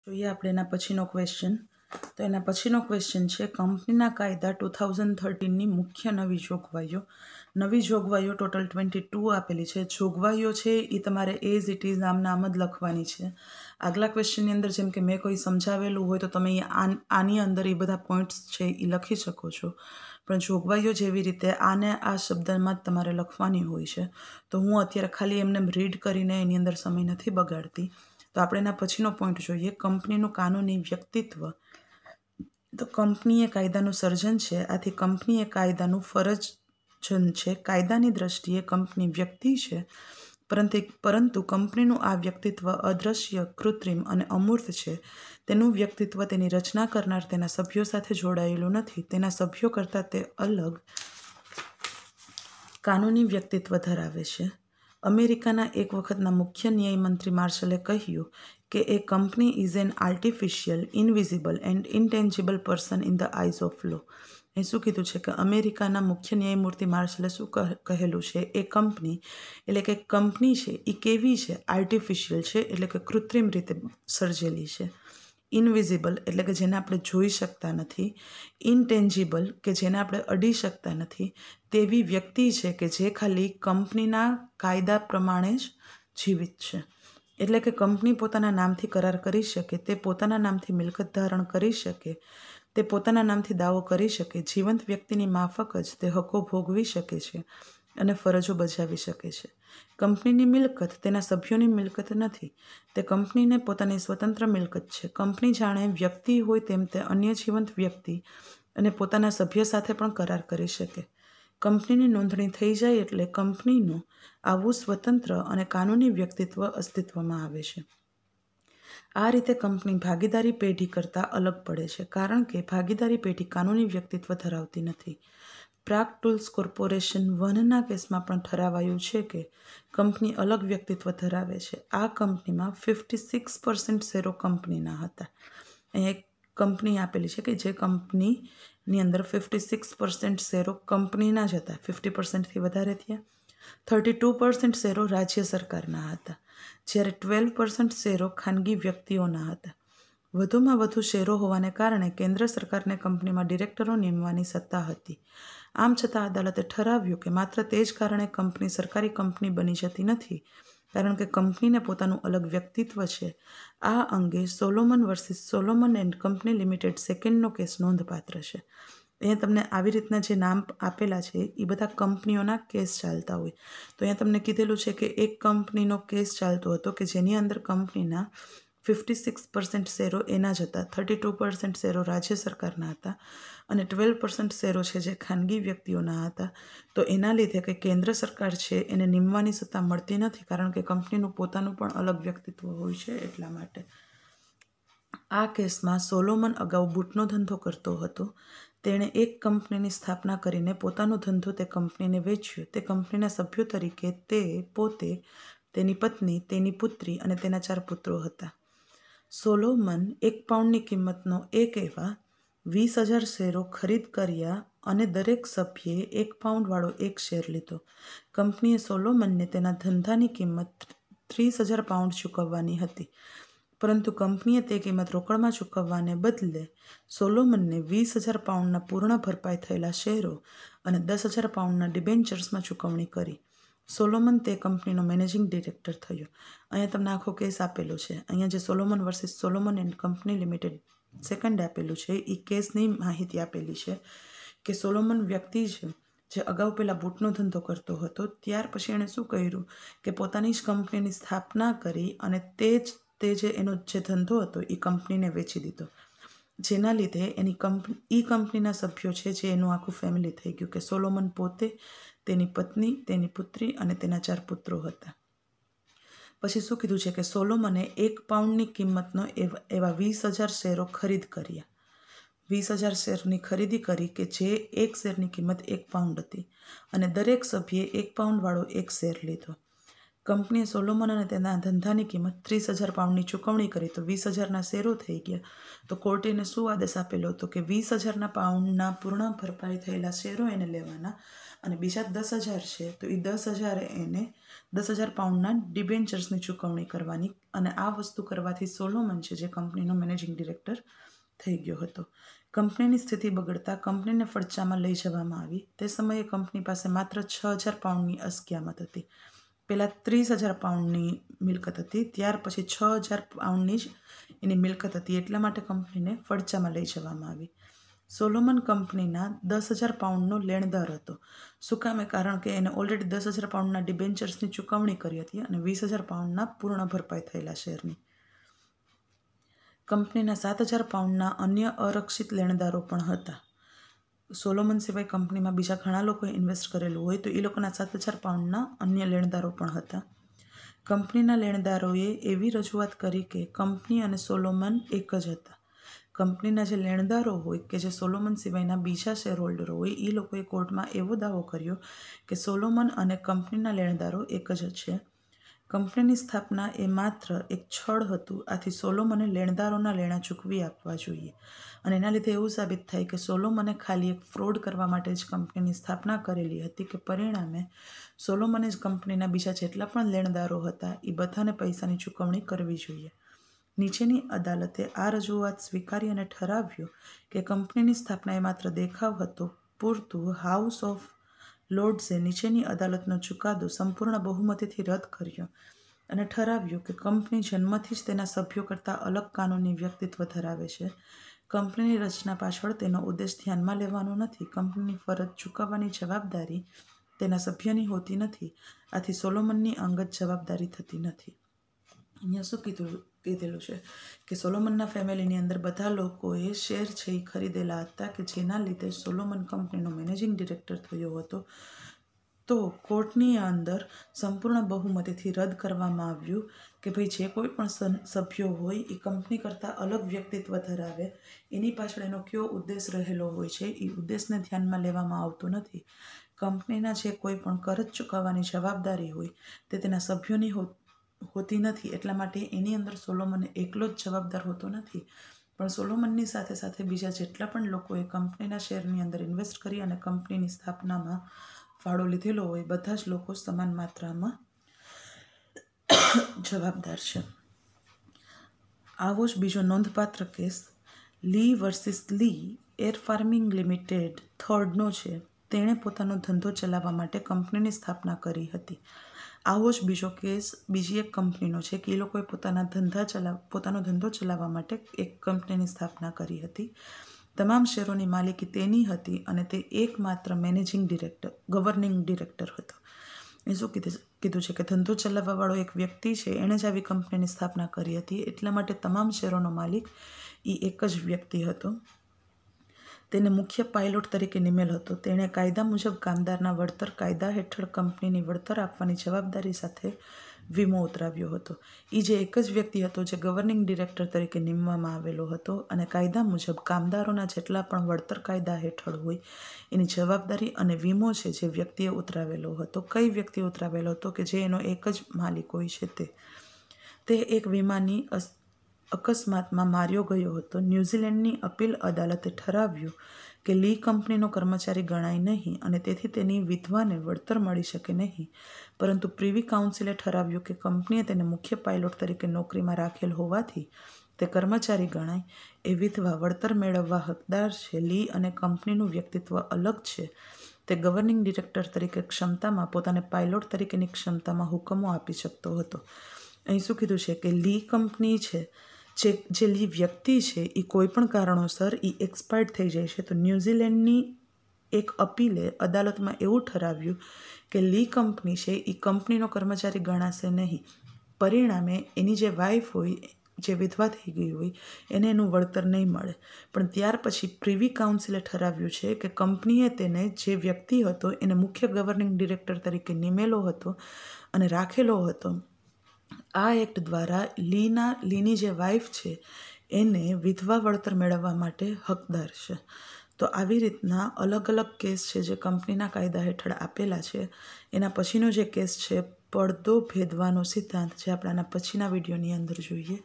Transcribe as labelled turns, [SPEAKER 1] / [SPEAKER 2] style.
[SPEAKER 1] જોઈએ આપણે એના પછીનો ક્વેશ્ચન. તો એના પછીનો ક્વેશ્ચન છે કંપનીના કાયદા 2013ની મુખ્ય નવી જોગવાઈઓ. નવી જોગવાઈઓ ટોટલ 22 આપેલી છે. જોગવાઈઓ છે એ તમારે એઝ ઇટ ઇઝ આમના આમ જ લખવાની છે. આગલા ક્વેશ્ચનની અંદર જેમ કે મેં કોઈ સમજાવેલું હોય તો તમે આની અંદર એ બધા પોઈન્ટ્સ છે એ લખી શકો છો, પણ જોગવાઈઓ જેવી રીતે આને આ શબ્દમાં જ તમારે લખવાની હોય છે. તો હું અત્યારે ખાલી એમને રીડ કરીને એની અંદર સમય નથી બગાડતી. તો આપણે એના પછીનો પોઈન્ટ જોઈએ, કંપનીનું કાનૂની વ્યક્તિત્વ. તો કંપની એ કાયદાનું સર્જન છે, આથી કંપની એ કાયદાનું ફરજન છે. કાયદાની દ્રષ્ટિએ કંપની વ્યક્તિ છે, પરંતુ કંપનીનું આ વ્યક્તિત્વ અદ્રશ્ય, કૃત્રિમ અને અમૂર્ત છે. તેનું વ્યક્તિત્વ તેની રચના કરનાર તેના સભ્યો સાથે જોડાયેલું નથી. તેના સભ્યો કરતાં તે અલગ કાનૂની વ્યક્તિત્વ ધરાવે છે. અમેરિકાના એક વખતના મુખ્ય ન્યાયમંત્રી માર્શલે કહ્યું કે એ company is an artificial, invisible and intangible person in the eyes of law. એ શું કીધું છે કે અમેરિકાના મુખ્ય ન્યાયમૂર્તિ માર્શલે શું કહેલું છે, એ કંપની એટલે કે કંપની છે એ કેવી છે, આર્ટિફિશિયલ છે એટલે કે કૃત્રિમ રીતે સર્જેલી છે, ઇનવિઝિબલ એટલે કે જેને આપણે જોઈ શકતા નથી, ઇન્ટેન્જિબલ કે જેને આપણે અડી શકતા નથી, તેવી વ્યક્તિ છે કે જે ખાલી કંપનીના કાયદા પ્રમાણે જ જીવિત છે. એટલે કે કંપની પોતાના નામથી કરાર કરી શકે, તે પોતાના નામથી મિલકત ધારણ કરી શકે, તે પોતાના નામથી દાવો કરી શકે, જીવંત વ્યક્તિની માફક જ તે હકો ભોગવી શકે છે અને ફરજો બજાવી શકે છે. કંપનીની મિલકત તેના સભ્યોની મિલકત નથી, તે કંપનીને પોતાની સ્વતંત્ર મિલકત છે. કંપની જાણે વ્યક્તિ હોય તેમ તે અન્ય જીવંત વ્યક્તિ અને પોતાના સભ્ય સાથે પણ કરાર કરી શકે. કંપનીની નોંધણી થઈ જાય એટલે કંપનીનું આવું સ્વતંત્ર અને કાનૂની વ્યક્તિત્વ અસ્તિત્વમાં આવે છે. આ રીતે કંપની ભાગીદારી પેઢી કરતાં અલગ પડે છે, કારણ કે ભાગીદારી પેઢી કાનૂની વ્યક્તિત્વ ધરાવતી નથી. પ્રાગ ટૂલ્સ કોર્પોરેશન 1ના કેસમાં પણ ઠરાવાયું છે કે કંપની અલગ વ્યક્તિત્વ ધરાવે છે. આ કંપનીમાં 56% શેરો કંપનીના હતા. અહીંયા એક કંપની આપેલી છે કે જે કંપનીની અંદર 56% શેરો કંપનીના જ હતા, 50%થી વધારે થયા. 32% શેરો રાજ્ય સરકારના હતા, જ્યારે 12% શેરો ખાનગી વ્યક્તિઓના હતા. વધુમાં વધુ શેરો હોવાને કારણે કેન્દ્ર સરકારને કંપનીમાં ડિરેક્ટરો નિમવાની સત્તા હતી. આમ છતાં અદાલતે ઠરાવ્યું કે માત્ર તે જ કારણે કંપની સરકારી કંપની બની જતી નથી, કારણ કે કંપનીને પોતાનું અલગ વ્યક્તિત્વ છે. આ અંગે Solomon versus Solomon and company limited સેકન્ડનો કેસ નોંધપાત્ર છે. અહીંયા તમને આવી રીતના જે નામ આપેલા છે એ બધા કંપનીઓના કેસ ચાલતા હોય. તો અહીંયા તમને કીધેલું છે કે એક કંપનીનો કેસ ચાલતો હતો કે જેની અંદર કંપનીના 56% શેરો એના જ હતા, 32% શેરો રાજ્ય સરકારના હતા અને 12% શેરો છે જે ખાનગી વ્યક્તિઓના હતા. તો એના લીધે કે કેન્દ્ર સરકાર છે એને નિમવાની સત્તા મળતી નથી, કારણ કે કંપનીનું પોતાનું પણ અલગ વ્યક્તિત્વ હોય છે એટલા માટે. આ કેસમાં સોલોમન અગાઉ બૂટનો ધંધો કરતો હતો. તેણે એક કંપનીની સ્થાપના કરીને પોતાનો ધંધો તે કંપનીને વેચ્યો. તે કંપનીના સભ્યો તરીકે તે પોતે, તેની પત્ની, તેની પુત્રી અને તેના 4 પુત્રો હતા. સોલોમન 1 પાઉન્ડની કિંમતનો એક એવા 20,000 શેરો ખરીદ કર્યા અને દરેક સભ્યે 1 પાઉન્ડવાળો એક શેર લીધો. કંપનીએ સોલોમનને તેના ધંધાની કિંમત 30,000 પાઉન્ડ ચૂકવવાની હતી, પરંતુ કંપનીએ તે કિંમત રોકડમાં ચૂકવવાને બદલે સોલોમનને 20,000 પાઉન્ડના પૂર્ણ ભરપાઈ થયેલા શેરો અને 10,000 પાઉન્ડના ડિબેન્ચર્સમાં ચૂકવણી કરી. સોલોમન તે કંપનીનો મેનેજિંગ ડિરેક્ટર થયો. અહીંયા તમને આખો કેસ આપેલો છે. અહીંયા જે Solomon versus Solomon and company limited second આપેલું છે એ કેસની માહિતી આપેલી છે કે સોલોમન વ્યક્તિ છે જે અગાઉ પહેલાં બૂટનો ધંધો કરતો હતો, ત્યાર પછી એણે શું કર્યું કે પોતાની જ કંપનીની સ્થાપના કરી અને તે જે એનો જે ધંધો હતો એ કંપનીને વેચી દીધો, જેના લીધે એની કંપનીના સભ્યો છે જે એનું આખું ફેમિલી થઈ ગયું કે સોલોમન પોતે, તેની પત્ની, તેની પુત્રી અને તેના 4 પુત્રો હતા. પછી શું કીધું છે કે સોલોમને 1 પાઉન્ડની કિંમતનો એવા 20,000 શેરો ખરીદ કર્યા. 20,000 શેરની ખરીદી કરી કે જે એક શેરની કિંમત 1 પાઉન્ડ હતી અને દરેક સભ્યે 1 પાઉન્ડવાળો એક શેર લીધો. કંપનીએ સોલોમન અને તેના ધંધાની કિંમત 30,000 પાઉન્ડની ચૂકવણી કરી તો 20,000ના શેરો થઈ ગયા. તો કોર્ટે એને શું આદેશ આપેલો હતો કે 20,000 પાઉન્ડના પૂર્ણ ભરપાઈ થયેલા શેરો એને લેવાના અને બીજા 10,000 છે તો એ 10,000 એને 10,000 પાઉન્ડના ડિબેન્ચર્સની ચૂકવણી કરવાની અને આ વસ્તુ કરવાથી સોલોમન છે જે કંપનીનો મેનેજિંગ ડિરેક્ટર થઈ ગયો હતો. કંપનીની સ્થિતિ બગડતા કંપનીને ફડચામાં લઈ જવામાં આવી. તે સમયે કંપની પાસે માત્ર 6,000 પાઉન્ડની અસ્કયામત હતી. પહેલાં 30,000 પાઉન્ડની મિલકત હતી, ત્યાર પછી 6,000 પાઉન્ડની જ એની મિલકત હતી. એટલા માટે કંપનીને ફડચામાં લઈ જવામાં આવી. સોલોમન કંપનીના 10,000 પાઉન્ડનો લેણદાર હતો. શું કામે? કારણ કે એને ઓલરેડી 10,000 પાઉન્ડના ડિબેન્ચર્સની ચૂકવણી કરી હતી અને 20,000 પાઉન્ડના પૂર્ણ ભરપાઈ થયેલા શેરની. કંપનીના 7,000 પાઉન્ડના અન્ય અરક્ષિત લેણદારો પણ હતા. સોલોમન સિવાય કંપનીમાં બીજા ઘણા લોકોએ ઇન્વેસ્ટ કરેલું હોય તો એ લોકોના 7,000 પાઉન્ડના અન્ય લેણદારો પણ હતા. કંપનીના લેણદારોએ એવી રજૂઆત કરી કે કંપની અને સોલોમન એક જ હતા. કંપનીના જે લેણદારો હોય કે જે સોલોમન સિવાયના બીજા શેર હોલ્ડરો હોય એ લોકોએ કોર્ટમાં એવો દાવો કર્યો કે સોલોમન અને કંપનીના લેણદારો એક જ છે. કંપનીની સ્થાપના એ માત્ર એક છળ હતું. આથી સોલોમને લેણદારોના લેણાં ચૂકવી આપવા જોઈએ અને એના લીધે એવું સાબિત થાય કે સોલોમને ખાલી એક ફ્રોડ કરવા માટે જ કંપનીની સ્થાપના કરેલી હતી કે પરિણામે સોલોમને જ કંપનીના બીજા જેટલા પણ લેણદારો હતા એ બધાને પૈસાની ચૂકવણી કરવી જોઈએ. નીચેની અદાલતે આ રજૂઆત સ્વીકારી અને ઠરાવ્યું કે કંપનીની સ્થાપના એ માત્ર દેખાવ હતો પૂરતું. હાઉસ ઓફ લોર્ડ્સે નીચેની અદાલતનો ચુકાદો સંપૂર્ણ બહુમતીથી રદ કર્યો અને ઠરાવ્યું કે કંપની જન્મથી જ તેના સભ્યો કરતાં અલગ કાનૂની વ્યક્તિત્વ ધરાવે છે. કંપનીની રચના પાછળ તેનો ઉદ્દેશ ધ્યાનમાં લેવાનો નથી. કંપનીની ફરજ ચૂકવવાની જવાબદારી તેના સભ્યની હોતી નથી. આથી સોલોમનની અંગત જવાબદારી થતી નથી. અહીંયા શું કીધેલું છે કે સોલોમનના ફેમિલીની અંદર બધા લોકોએ શેર છે એ ખરીદેલા હતા કે જેના લીધે સોલોમન કંપનીનો મેનેજિંગ ડિરેક્ટર થયો હતો. તો કોર્ટની અંદર સંપૂર્ણ બહુમતીથી રદ કરવામાં આવ્યું કે ભાઈ જે કોઈ પણ સભ્યો હોય એ કંપની કરતાં અલગ વ્યક્તિત્વ ધરાવે, એની પાછળ એનો કયો ઉદ્દેશ રહેલો હોય છે એ ઉદ્દેશને ધ્યાનમાં લેવામાં આવતો નથી. કંપનીના જે કોઈ પણ કરજ ચૂકવવાની જવાબદારી હોય તે તેના સભ્યોની હોતી નથી. એટલા માટે એની અંદર સોલોમન એકલો જ જવાબદાર હોતો નથી, પણ સોલોમનની સાથે સાથે બીજા જેટલા પણ લોકોએ કંપનીના શેરની અંદર ઇન્વેસ્ટ કરી અને કંપનીની સ્થાપનામાં ફાળો લીધેલો હોય બધા જ લોકો સમાન માત્રામાં જવાબદાર છે. આવો જ બીજો નોંધપાત્ર કેસ લી વર્સિસ લી એર ફાર્મિંગ લિમિટેડ થર્ડનો છે. તેણે પોતાનો ધંધો ચલાવવા માટે કંપનીની સ્થાપના કરી હતી. આવો જ બીજો કેસ બીજી એક કંપનીનો છે કે એ લોકોએ પોતાનો ધંધો ચલાવવા માટે એક કંપનીની સ્થાપના કરી હતી. તમામ શેરોની માલિકી તેની હતી અને તે એકમાત્ર ગવર્નિંગ ડિરેક્ટર હતો. એ શું કીધું છે કે ધંધો ચલાવવાવાળો એક વ્યક્તિ છે, એણે જ આવી કંપનીની સ્થાપના કરી હતી. એટલા માટે તમામ શેરોનો માલિક એ એક જ વ્યક્તિ હતો. તેને મુખ્ય પાયલોટ તરીકે નિમેલ હતો. તેણે કાયદા મુજબ કામદારના વળતર કાયદા હેઠળ કંપનીની વળતર આપવાની જવાબદારી સાથે વીમો ઉતરાવ્યો હતો. એ જે એક જ વ્યક્તિ હતો જે ગવર્નિંગ ડિરેક્ટર તરીકે નીમવામાં આવેલો હતો અને કાયદા મુજબ કામદારોના જેટલા પણ વળતર કાયદા હેઠળ હોય એની જવાબદારી અને વીમો છે જે વ્યક્તિએ ઉતરાવેલો હતો. કઈ વ્યક્તિએ ઉતરાવેલો હતો? કે જે એનો એક જ માલિક હોય છે તે એક વીમાની અકસ્માતમાં માર્યો ગયો હતો. ન્યૂઝીલેન્ડની અપીલ અદાલતે ઠરાવ્યું કે લી કંપનીનો કર્મચારી ગણાય નહીં અને તેથી તેની વિધવાને વળતર મળી શકે નહીં, પરંતુ પ્રીવી કાઉન્સિલે ઠરાવ્યું કે કંપનીએ તેને મુખ્ય પાયલોટ તરીકે નોકરીમાં રાખેલ હોવાથી તે કર્મચારી ગણાય. એ વિધવા વળતર મેળવવા હકદાર છે. લી અને કંપનીનું વ્યક્તિત્વ અલગ છે. તે ગવર્નિંગ ડિરેક્ટર તરીકે ક્ષમતામાં પોતાને પાયલોટ તરીકેની ક્ષમતામાં હુકમો આપી શકતો હતો. અહીં શું કીધું છે કે લી કંપની છે, જે લી વ્યક્તિ છે એ કોઈ પણ કારણોસર એ એક્સપાયર્ડ થઈ જાય છે. તો ન્યૂઝીલેન્ડની એક અપીલે અદાલતમાં એવું ઠરાવ્યું કે લી કંપની છે એ કંપનીનો કર્મચારી ગણાશે નહીં. પરિણામે એની જે વાઇફ હોય, જે વિધવા થઈ ગઈ હોય, એને એનું વળતર નહીં મળે. પણ ત્યાર પછી પ્રીવી કાઉન્સિલે ઠરાવ્યું છે કે કંપનીએ તેને જે વ્યક્તિ હતો એને મુખ્ય ગવર્નિંગ ડિરેક્ટર તરીકે નિમેલો હતો અને રાખેલો હતો. આ એક્ટ દ્વારા લીની જે વાઇફ છે એને વિધવા વળતર મેળવવા માટે હકદાર છે. તો આવી રીતના અલગ અલગ કેસ છે જે કંપનીના કાયદા હેઠળ આપેલા છે. એના પછીનો જે કેસ છે પડદો ભેદવાનો સિદ્ધાંત, જે આપણાના પછીના વિડીયોની અંદર જોઈએ.